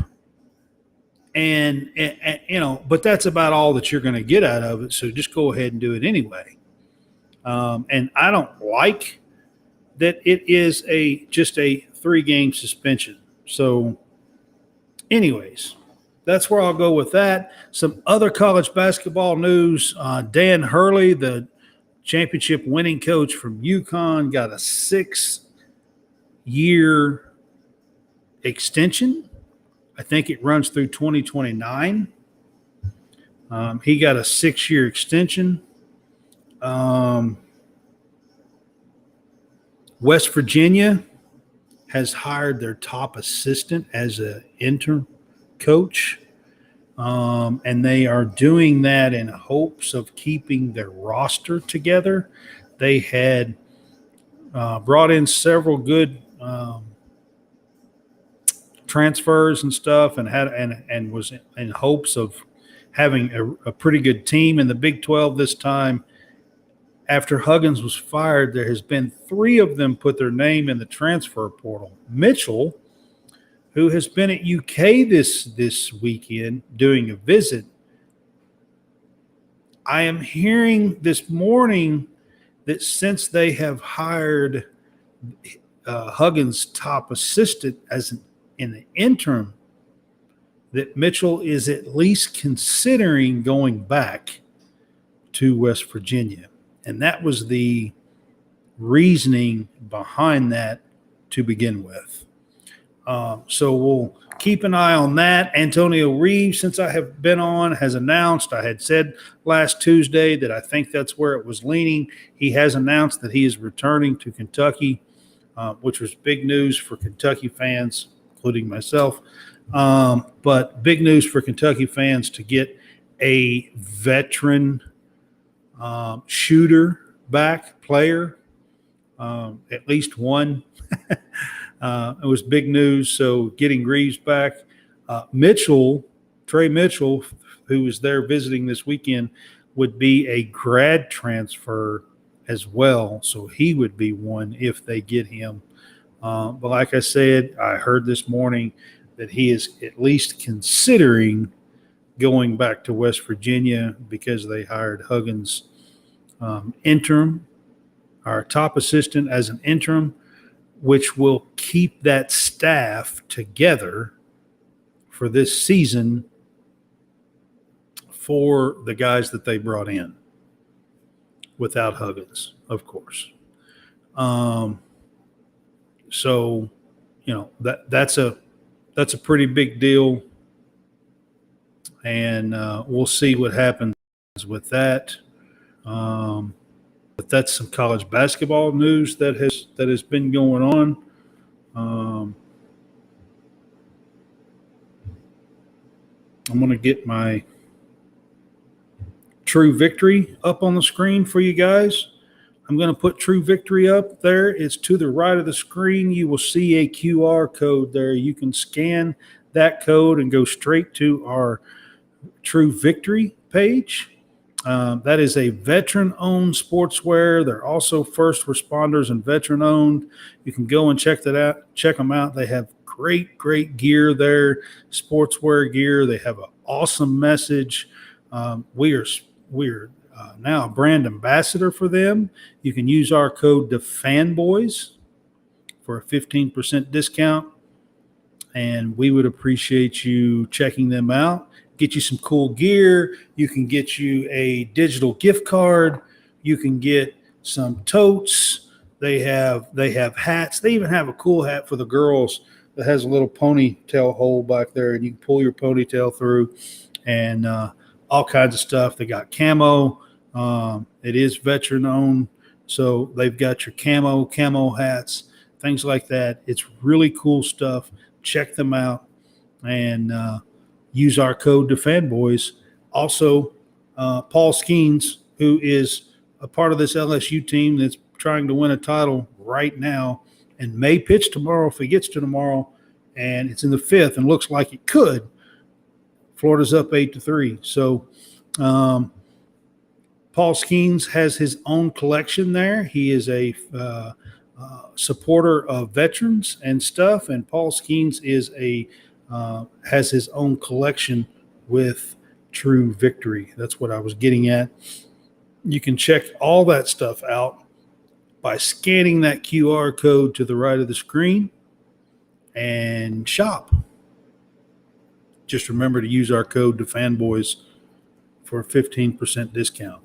Speaker 1: and but that's about all that you're going to get out of it. So just go ahead and do it anyway. And I don't like that it is just a 3-game suspension. So, anyways, that's where I'll go with that. Some other college basketball news: Dan Hurley, the championship winning coach from UConn, got a 6-year extension. I think it runs through 2029. He got a 6-year extension. West Virginia has hired their top assistant as an intern coach. And they are doing that in hopes of keeping their roster together. They had brought in several good transfers and stuff, and was in hopes of having a pretty good team in the Big 12 this time. After Huggins was fired, there has been 3 of them put their name in the transfer portal. Mitchell, who has been at UK this weekend doing a visit, I am hearing this morning that since they have hired Huggins' top assistant in the interim, that Mitchell is at least considering going back to West Virginia. And that was the reasoning behind that to begin with. So we'll keep an eye on that. Antonio Reeves, since I have been on, has announced, I had said last Tuesday that I think that's where it was leaning. He has announced that he is returning to Kentucky, which was big news for Kentucky fans, including myself. But big news for Kentucky fans to get a veteran shooter back, player, at least one. It was big news. So getting Reeves back. Trey Mitchell, who was there visiting this weekend, would be a grad transfer as well. So he would be one if they get him. But like I said, I heard this morning that he is at least considering going back to West Virginia because they hired Huggins interim, our top assistant as an interim, which will keep that staff together for this season for the guys that they brought in without Huggins, of course. So, that's a pretty big deal, and we'll see what happens with that. But that's some college basketball news that has been going on. I'm going to get my True Victory up on the screen for you guys. I'm going to put True Victory up there. It's to the right of the screen. You will see a QR code there. You can scan that code and go straight to our True Victory page. That is a veteran-owned sportswear. They're also first responders and veteran-owned. You can go and check that out. Check them out. They have great gear there, sportswear gear. They have an awesome message. We are now a brand ambassador for them. You can use our code DeFanboys for a 15% discount, and we would appreciate you checking them out. Get you some cool gear. You can get you a digital gift card. You can get some totes. They have hats. They even have a cool hat for the girls that has a little ponytail hole back there, and you can pull your ponytail through, and all kinds of stuff. They got camo. It is veteran owned, so they've got your camo hats, things like that. It's really cool stuff. Check them out, and use our code DeFanboys. Also, Paul Skeens, who is a part of this LSU team that's trying to win a title right now and may pitch tomorrow if he gets to tomorrow, and it's in the 5th and looks like it could. Florida's up 8-3. So Paul Skeens has his own collection there. He is a supporter of veterans and stuff, and Paul Skeens has his own collection with True Victory. That's what I was getting at. You can check all that stuff out by scanning that QR code to the right of the screen and shop. Just remember to use our code DeFanboys for a 15% discount.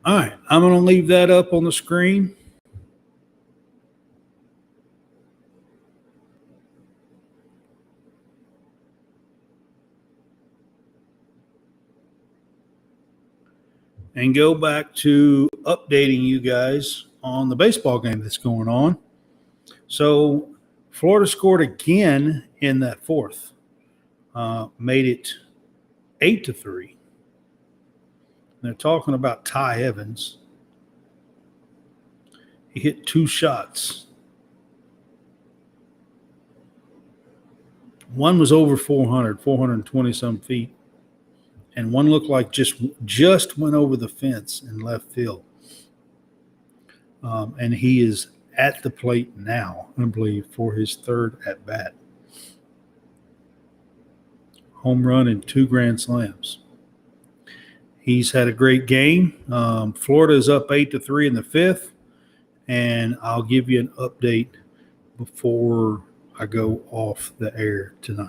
Speaker 1: All right, I'm going to leave that up on the screen. And go back to updating you guys on the baseball game that's going on. So Florida scored again in that 4th, made it 8-3. They're talking about Ty Evans. He hit 2 shots. One was over 420 some feet, and one looked like just went over the fence in left field. And he is at the plate now, I believe, for his third at bat. Home run and 2 grand slams. He's had a great game. Florida is up 8-3 in the 5th, and I'll give you an update before I go off the air today.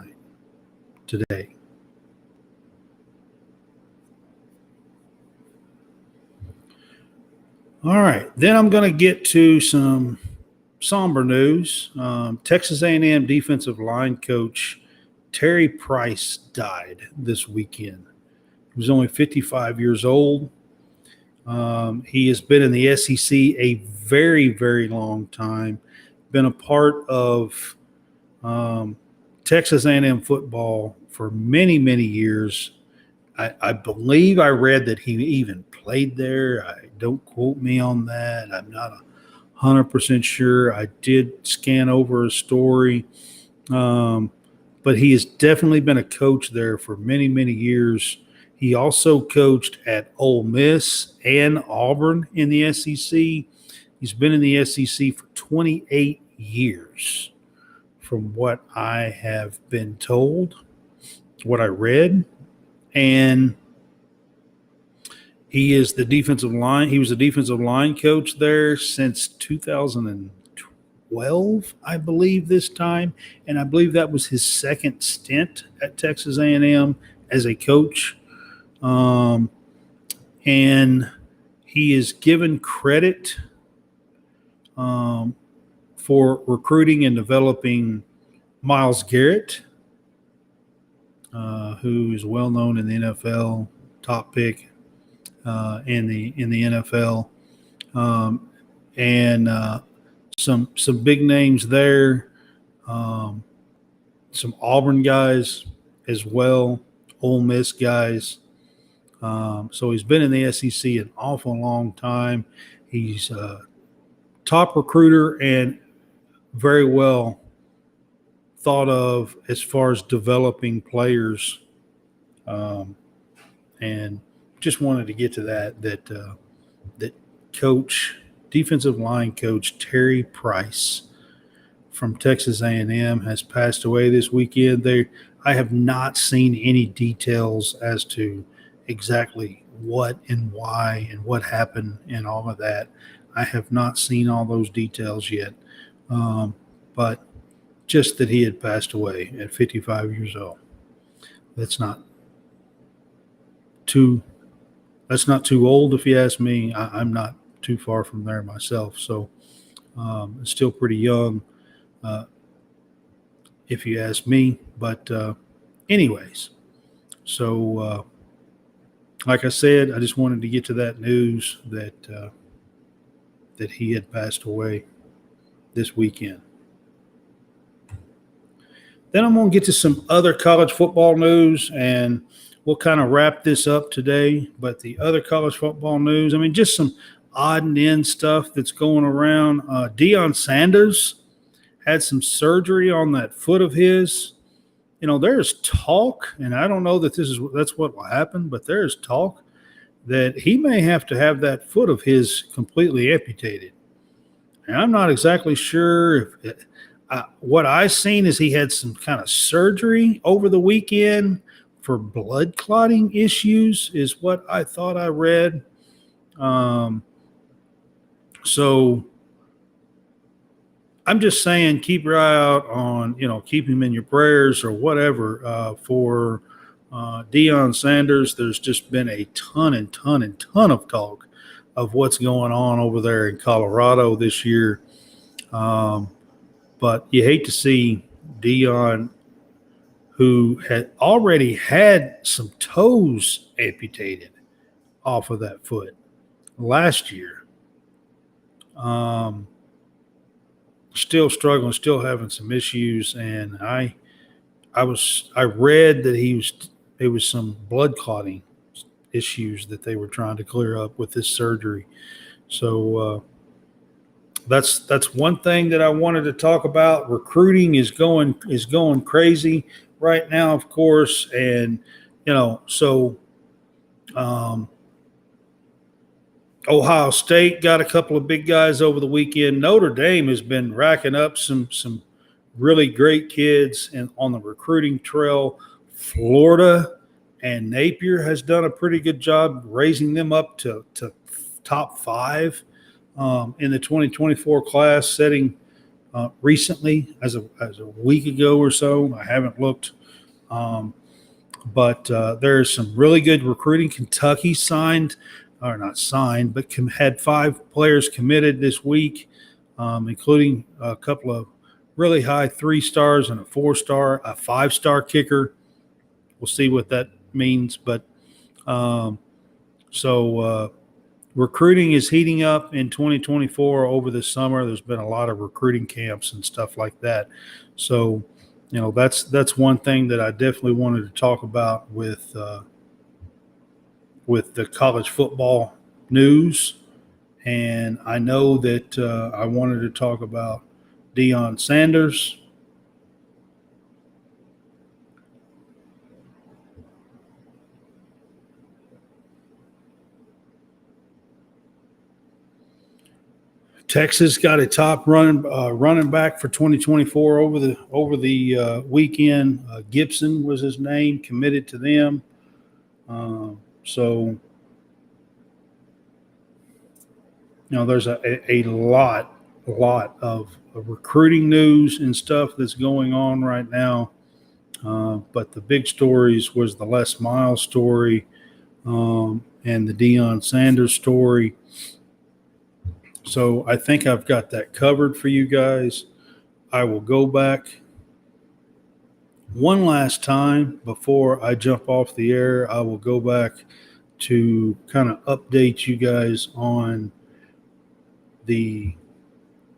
Speaker 1: All right, then I'm going to get to some somber news. Texas A&M defensive line coach Terry Price died this weekend. He was only 55 years old. He has been in the SEC a very, very long time, been a part of Texas A&M football for many, many years. I believe I read that he even played there. Don't quote me on that. I'm not 100% sure. I did scan over a story. But he has definitely been a coach there for many, many years. He also coached at Ole Miss and Auburn in the SEC. He's been in the SEC for 28 years, from what I have been told, what I read. And he is the defensive line. He was a defensive line coach there since 2012, I believe, this time. And I believe that was his second stint at Texas A&M as a coach. And he is given credit for recruiting and developing Myles Garrett, who is well known in the NFL, top pick in the NFL, and some big names there, some Auburn guys as well, Ole Miss guys. So he's been in the SEC an awful long time. He's a top recruiter and very well thought of as far as developing players. And just wanted to get to that defensive line coach Terry Price from Texas A&M has passed away this weekend. I have not seen any details as to exactly what and why and what happened and all of that. I have not seen all those details yet, but just that he had passed away at 55 years old. That's not too old, if you ask me. I'm not too far from there myself, so it's still pretty young, if you ask me. But anyways, so like I said, I just wanted to get to that news that he had passed away this weekend. Then I'm going to get to some other college football news, and we'll kind of wrap this up today. But the other college football news, I mean, just some odd and end stuff that's going around. Deion Sanders had some surgery on that foot of his. You know, there's talk, and I don't know that that's what will happen, but there's talk that he may have to have that foot of his completely amputated. And I'm not exactly sure if what I've seen is he had some kind of surgery over the weekend for blood clotting issues, is what I thought I read. So I'm just saying, keep your eye out on, keep him in your prayers or whatever for Deion Sanders. There's just been a ton of talk of what's going on over there in Colorado this year. But you hate to see Deion, who had already had some toes amputated off of that foot last year, still struggling, still having some issues. And I read that it was some blood clotting issues that they were trying to clear up with this surgery. So that's one thing that I wanted to talk about. Recruiting is going crazy right now, of course, and so um, Ohio State got a couple of big guys over the weekend. Notre Dame has been racking up some really great kids and on the recruiting trail. Florida and Napier has done a pretty good job raising them up to top five in the 2024 class, setting recently as a week ago or so. I haven't looked. But there's some really good recruiting. Kentucky signed, or not signed, but had 5 players committed this week, including a couple of really high 3-stars and a 4-star, a 5-star kicker. We'll see what that means. But so recruiting is heating up in 2024 over the summer. There's been a lot of recruiting camps and stuff like that. So that's one thing that I definitely wanted to talk about with the college football news. And I know that I wanted to talk about Deion Sanders. Texas got a top running back for 2024 over the weekend. Gibson was his name, committed to them. So there's a lot of recruiting news and stuff that's going on right now. But the big stories was the Les Miles story and the Deion Sanders story. So I think I've got that covered for you guys. I will go back one last time before I jump off the air. I will go back to kind of update you guys on the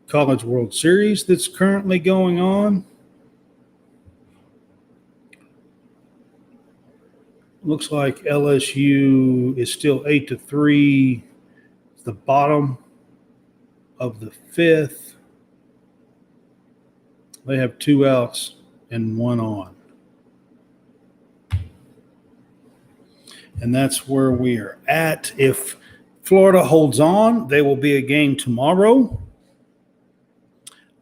Speaker 1: College World Series that's currently going on. Looks like LSU is still 8-3. It's the bottom of the 5th. They have 2 outs and 1 on. And that's where we are at. If Florida holds on, they will be a game tomorrow.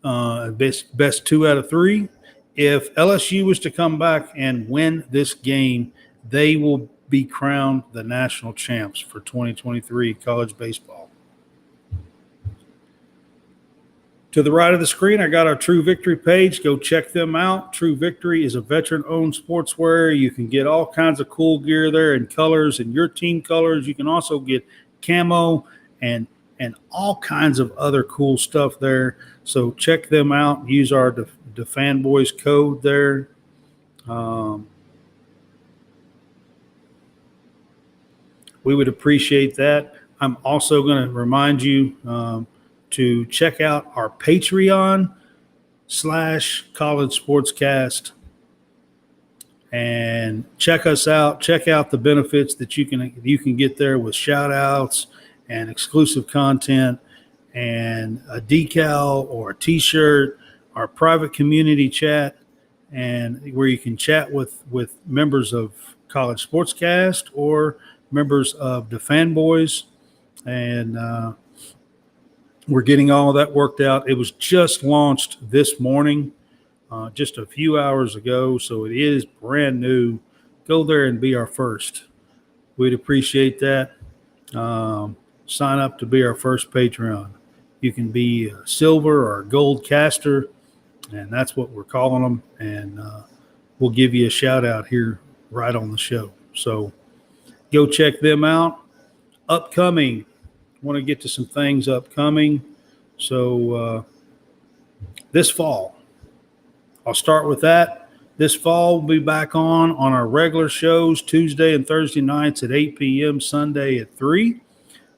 Speaker 1: Best 2 out of 3. If LSU was to come back and win this game, they will be crowned the national champs for 2023 college baseball. To the right of the screen, I got our True Victory page. Go check them out. True Victory is a veteran-owned sportswear. You can get all kinds of cool gear there in colors and your team colors. You can also get camo and all kinds of other cool stuff there. So check them out. Use our Fanboys code there. We would appreciate that. I'm also going to remind you to check out our Patreon /College SportsCast and check us out. Check out the benefits that you can get there with shout outs and exclusive content and a decal or a t-shirt, our private community chat, and where you can chat with members of College Sportscast or members of the Fanboys. And we're getting all of that worked out. It was just launched this morning, just a few hours ago, so it is brand new. Go there and be our first. We'd appreciate that. Sign up to be our first Patreon. You can be a silver or a gold caster, and that's what we're calling them. And we'll give you a shout out here right on the show. So go check them out. Upcoming, want to get to some things upcoming. So this fall, I'll start with that. This fall, we'll be back on our regular shows Tuesday and Thursday nights at 8 p.m., Sunday at 3,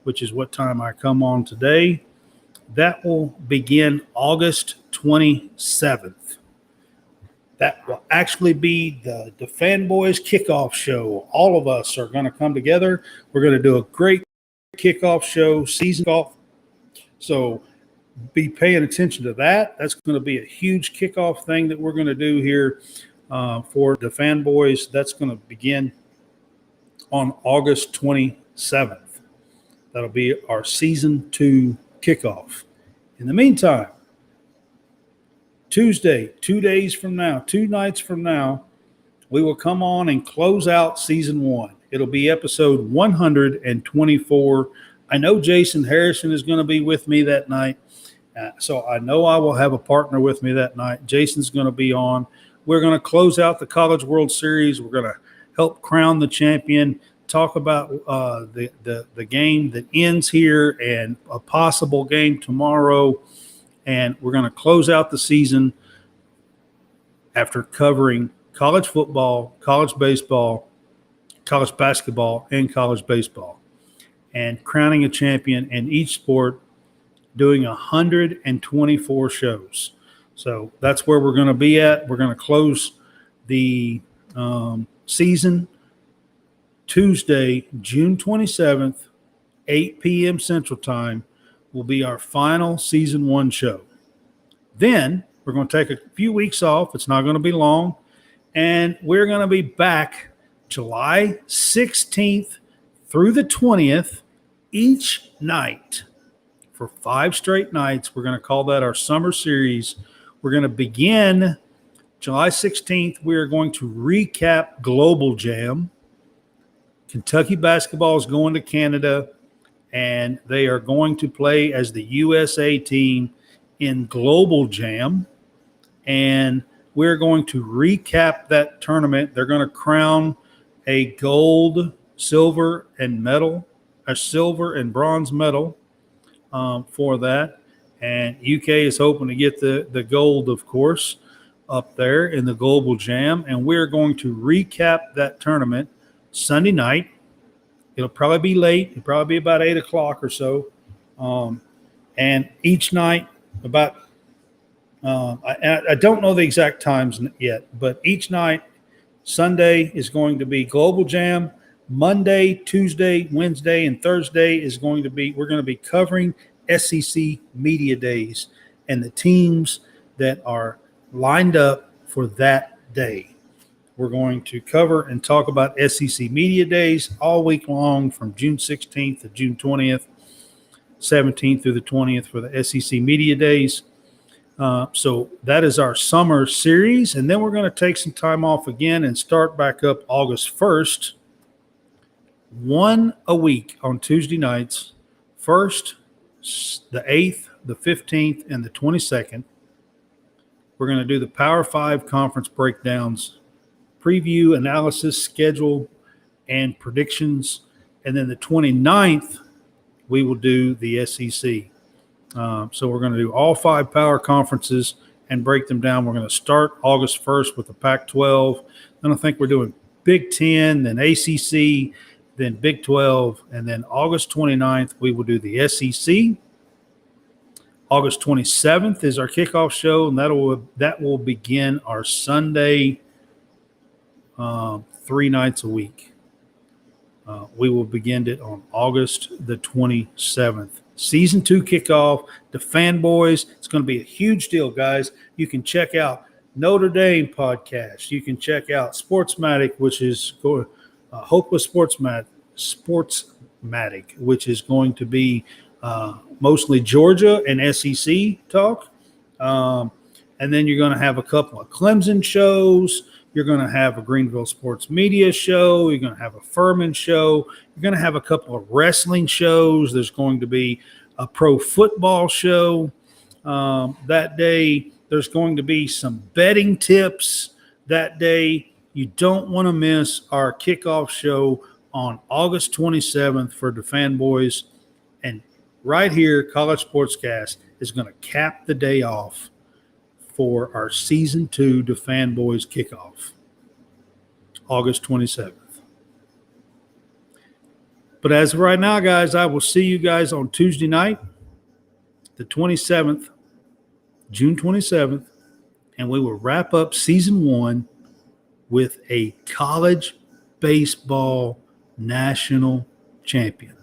Speaker 1: which is what time I come on today. That will begin August 27th. That will actually be the Fanboys kickoff show. All of us are going to come together. We're going to do a great kickoff show, season golf. So be paying attention to that. That's going to be a huge kickoff thing that we're going to do here for the Fanboys. That's going to begin on August 27th. That'll be our season 2 kickoff. In the meantime, Tuesday, 2 days from now, 2 nights from now, we will come on and close out season 1. It'll be episode 124. I know Jason Harrison is going to be with me that night. So I know I will have a partner with me that night. Jason's going to be on. We're going to close out the College World Series. We're going to help crown the champion, talk about the game that ends here and a possible game tomorrow. And we're going to close out the season after covering college football, college baseball, college basketball, and college baseball, and crowning a champion in each sport, doing 124 shows. So that's where we're going to be at. We're going to close the season Tuesday, June 27th, 8 p.m. Central Time will be our final season 1 show. Then we're going to take a few weeks off. It's not going to be long. And we're going to be back July 16th through the 20th each night for 5 straight nights. We're going to call that our summer series. We're going to begin July 16th. We are going to recap Global Jam. Kentucky basketball is going to Canada, and they are going to play as the USA team in Global Jam. And we're going to recap that tournament. They're going to crown a gold, silver, and bronze medal for that. And UK is hoping to get the gold, of course, up there in the Global Jam. And we're going to recap that tournament Sunday night. It'll probably be late. It'll probably be about 8 o'clock or so. And each night about I don't know the exact times yet, but each night, Sunday is going to be Global Jam. Monday, Tuesday, Wednesday, and Thursday we're going to be covering SEC Media Days and the teams that are lined up for that day. We're going to cover and talk about SEC Media Days all week long from June 16th to June 20th, 17th through the 20th for the SEC Media Days. So that is our summer series. And then we're going to take some time off again and start back up August 1st. 1 a week on Tuesday nights. 1st, the 8th, the 15th, and the 22nd. We're going to do the Power 5 conference breakdowns, preview, analysis, schedule, and predictions. And then the 29th, we will do the SEC. So we're going to do all 5 power conferences and break them down. We're going to start August 1st with the Pac-12. Then I think we're doing Big 10, then ACC, then Big 12, and then August 29th, we will do the SEC. August 27th is our kickoff show, and that will begin our Sunday 3 nights a week. We will begin it on August the 27th. Season 2 kickoff, the Fanboys. It's going to be a huge deal, guys. You can check out Notre Dame podcast. You can check out Sportsmatic, which is Hopeless Sportsmatic, which is going to be mostly Georgia and SEC talk. And then you're going to have a couple of Clemson shows. You're going to have a Greenville Sports Media show. You're going to have a Furman show. You're going to have a couple of wrestling shows. There's going to be a pro football show that day. There's going to be some betting tips that day. You don't want to miss our kickoff show on August 27th for the Fanboys. And right here, College SportsCast is going to cap the day off for our Season 2 to Fanboys kickoff, August 27th. But as of right now, guys, I will see you guys on Tuesday night, the 27th, June 27th, and we will wrap up Season 1 with a college baseball national champion.